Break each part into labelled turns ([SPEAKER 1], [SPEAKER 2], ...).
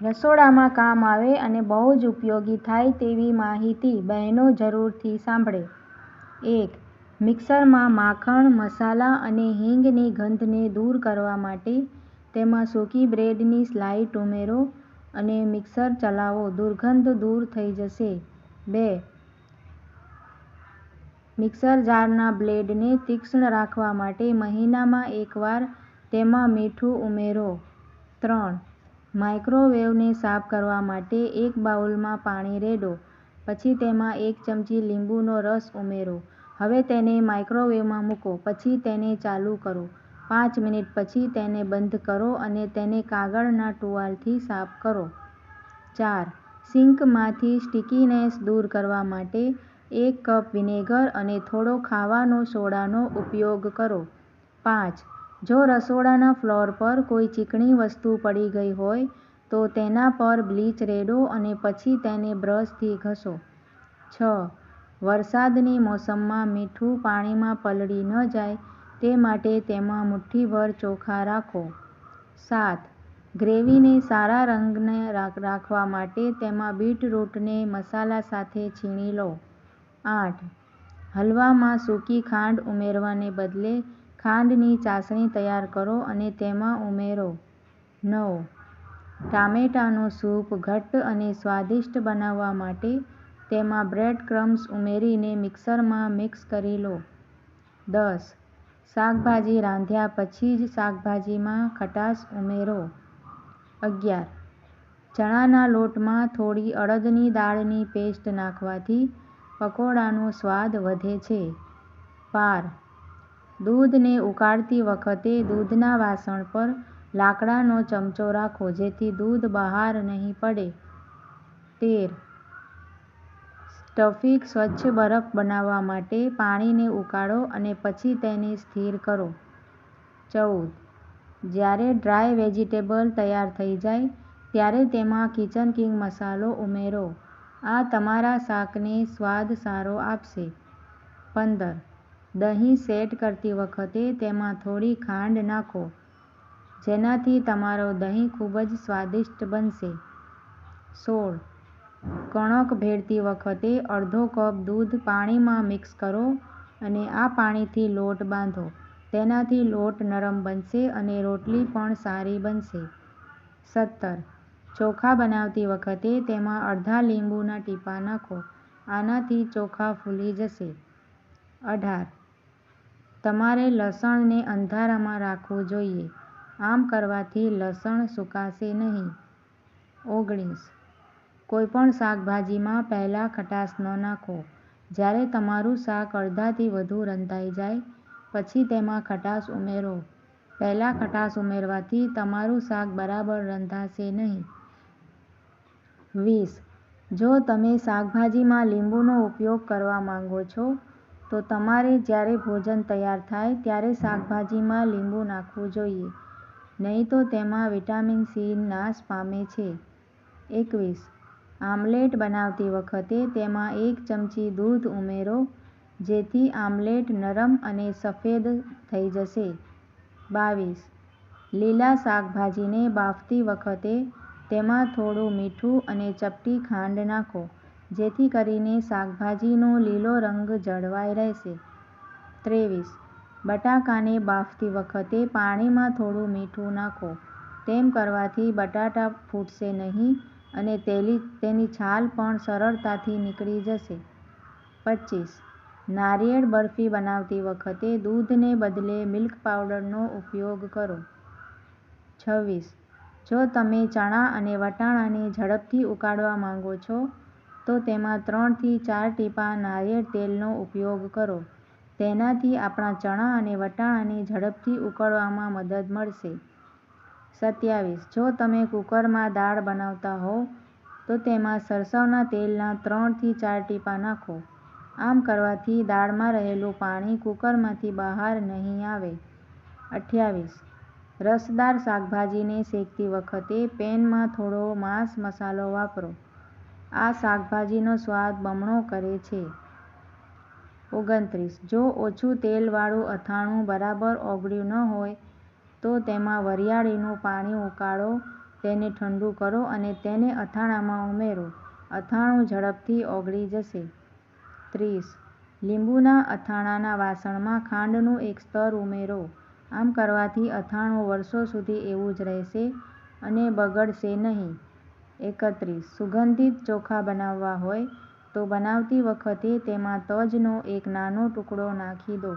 [SPEAKER 1] રસોડામાં કામ આવે અને બહુ જ ઉપયોગી થાય તેવી માહિતી બહેનો જરૂરથી સાંભળે. 1. મિક્સરમાં માખણ, મસાલા અને હિંગની ગંધને દૂર કરવા માટે તેમાં સૂકી બ્રેડની સ્લાઇસ ઉમેરો અને મિક્સર ચલાવો. દુર્ગંધ દૂર થઈ જશે. 2. મિક્સર જારના બ્લેડને તીક્ષ્ણ રાખવા માટે મહિનામાં એકવાર તેમાં મીઠું ઉમેરો. 3. માઇક્રોવેવને સાફ કરવા માટે એક બાઉલમાં પાણી રેડો. પછી તેમાં 1 ચમચી લીંબુનો રસ ઉમેરો. હવે તેને માઇક્રોવેવમાં મૂકો. પછી તેને ચાલુ કરો. 5 મિનિટ પછી તેને બંધ કરો અને તેને કાગળના ટુવાલથી સાફ કરો. 4. સિંકમાંથી સ્ટીકીનેસ દૂર કરવા માટે 1 કપ વિનેગર અને થોડો ખાવાનો સોડાનો ઉપયોગ કરો. 5. જો રસોડાના ફ્લોર પર કોઈ ચીકણી વસ્તુ પડી ગઈ હોય તો તેના પર બ્લીચ રેડો અને પછી તેને બ્રશથી ઘસો. 6. વરસાદની મોસમમાં મીઠું પાણીમાં પલળી ન જાય તે માટે તેમાં મુઠ્ઠીભર ચોખા રાખો. 7. ગ્રેવીને સારા રંગને રાખવા માટે તેમાં બીટરૂટને મસાલા સાથે છીણી લો. 8. હલવામાં સૂકી ખાંડ ઉમેરવાને બદલે ખાંડની ચાસણી તૈયાર કરો અને તેમાં ઉમેરો. 9. ટામેટાનું સૂપ ઘટ્ટ અને સ્વાદિષ્ટ બનાવવા માટે તેમાં બ્રેડક્રમ્સ ઉમેરીને મિક્સરમાં મિક્સ કરી લો. 10. શાકભાજી રાંધ્યા પછી જ શાકભાજીમાં ખટાશ ઉમેરો. 11. ચણાના લોટમાં થોડી અડદની દાળની પેસ્ટ નાખવાથી પકોડાનો સ્વાદ વધે છે. 12. દૂધને ઉકાળતી વખતે દૂધના વાસણ પર લાકડાનો ચમચો રાખો જેથી દૂધ બહાર નહીં પડે. 13. સ્ટફિંગ સ્વચ્છ બરફ બનાવવા માટે પાણીને ઉકાળો અને પછી તેને સ્થિર કરો. 14. જ્યારે ડ્રાય વેજીટેબલ તૈયાર થઈ જાય ત્યારે તેમાં કિચન કિંગ મસાલો ઉમેરો. આ તમારા શાકને સ્વાદ સારો આપશે. 15. દહીં સેટ કરતી વખતે તેમાં થોડી ખાંડ નાખો જેનાથી તમારો દહીં ખૂબ જ સ્વાદિષ્ટ બનશે. 16. કણક ભેળતી વખતે અડધો કપ દૂધ પાણીમાં મિક્સ કરો અને આ પાણીથી લોટ બાંધો. તેનાથી લોટ નરમ બનશે અને રોટલી પણ સારી બનશે. 17. ચોખા બનાવતી વખતે તેમાં અડધા લીંબુના ટીપાં નાખો. આનાથી ચોખા ફૂલી જશે. 18. તમારે લસણને અંધારામાં રાખવું જોઈએ. આમ કરવાથી લસણ સુકાશે નહીં. 19. કોઈપણ શાકભાજીમાં પહેલા ખટાશ ન નાખો. જ્યારે તમારું શાક અડધાથી વધુ રંધાઈ જાય પછી તેમાં ખટાશ ઉમેરો. પહેલા ખટાશ ઉમેરવાથી તમારું શાક બરાબર રંધાશે નહીં. 20. જો તમે શાકભાજીમાં લીંબુનો ઉપયોગ કરવા માંગો છો તો તમારે જ્યારે ભોજન તૈયાર થાય ત્યારે શાકભાજીમાં લીંબુ નાખવું જોઈએ. નહીં તો તેમાં વિટામિન સી નાશ પામે છે. 21. આમલેટ બનાવતી વખતે તેમાં 1 ચમચી દૂધ ઉમેરો જેથી આમલેટ નરમ અને સફેદ થઈ જશે. 22. લીલા શાકભાજીને બાફતી વખતે તેમાં થોડું મીઠું અને ચપટી ખાંડ નાખો જેથી કરીને શાકભાજીનો લીલો રંગ જળવાઈ રહેશે. 23. બટાકાને બાફતી વખતે પાણીમાં થોડું મીઠું નાખો. તેમ કરવાથી બટાટા ફૂટશે નહીં અને તેની છાલ પણ સરળતાથી નીકળી જશે. 25. નારિયેળ બરફી બનાવતી વખતે દૂધને બદલે મિલ્ક પાવડરનો ઉપયોગ કરો. 26. જો તમે ચણા અને વટાણાને ઝડપથી ઉકાળવા માંગો છો તો તેમાં 3 થી 4 ટીપાં નારિયેળ તેલનો ઉપયોગ કરો. તેનાથી આપણા ચણા અને વટાણાને ઝડપથી ઉકળવામાં મદદ મળશે. 27. જો તમે કુકરમાં દાળ બનાવતા હોવ તો તેમાં સરસવના તેલના 3 થી 4 ટીપાં નાખો. આમ કરવાથી દાળમાં રહેલું પાણી કુકરમાંથી બહાર નહીં આવે. 28. રસદાર શાકભાજીને શેકતી વખતે પેનમાં થોડો માંસ મસાલો વાપરો. આ શાકભાજીનો સ્વાદ બમણો કરે છે. 29. જો ઓછું તેલવાળું અથાણું બરાબર ઓગળ્યું ન હોય તો તેમાં વરિયાળીનું પાણી ઉકાળો તેને ઠંડુ કરો અને તેને અથાણાંમાં ઉમેરો. અથાણું ઝડપથી ઓગળી જશે. 30. લીંબુના અથાણાના વાસણમાં ખાંડનું એક સ્તર ઉમેરો. આમ કરવાથી અથાણું વર્ષો સુધી એવું જ રહેશે અને બગડશે નહીં. 31. સુગંધિત ચોખા બનાવવા હોય તો બનાવતી વખતે તેમાં તજનો એક નાનો ટુકડો નાખી દો.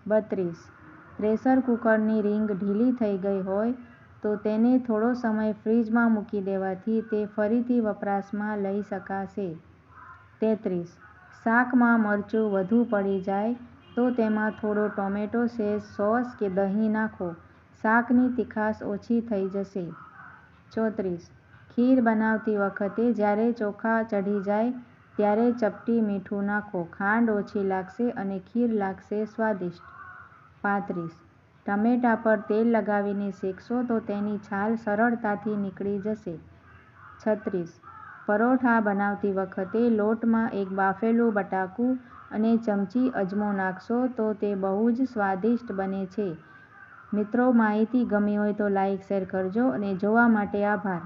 [SPEAKER 1] 32. પ્રેશર કુકરની રીંગ ઢીલી થઈ ગઈ હોય તો તેને થોડો સમય ફ્રીજમાં મૂકી દેવાથી તે ફરીથી વપરાશમાં લઈ શકાશે. 33. શાકમાં મરચું વધુ પડી જાય તો તેમાં થોડો ટોમેટો સોસ કે દહીં નાખો. શાકની તીખાશ ઓછી થઈ જશે. 34. ખીર બનાવતી વખતે જ્યારે ચોખા ચઢી જાય ત્યારે ચપટી મીઠું નાખો. ખાંડ ઓછી લાગશે અને ખીર લાગશે સ્વાદિષ્ટ. 35. ટમેટાં પર તેલ લગાવીને શેકશો તો તેની છાલ સરળતાથી નીકળી જશે. 36. પરોઠા બનાવતી વખતે લોટમાં એક બાફેલું બટાકું અને ચમચી અજમો નાખશો તો તે બહુ જ સ્વાદિષ્ટ બને છે. મિત્રો, માહિતી ગમી હોય તો લાઇક શેર કરજો અને જોવા માટે આભાર.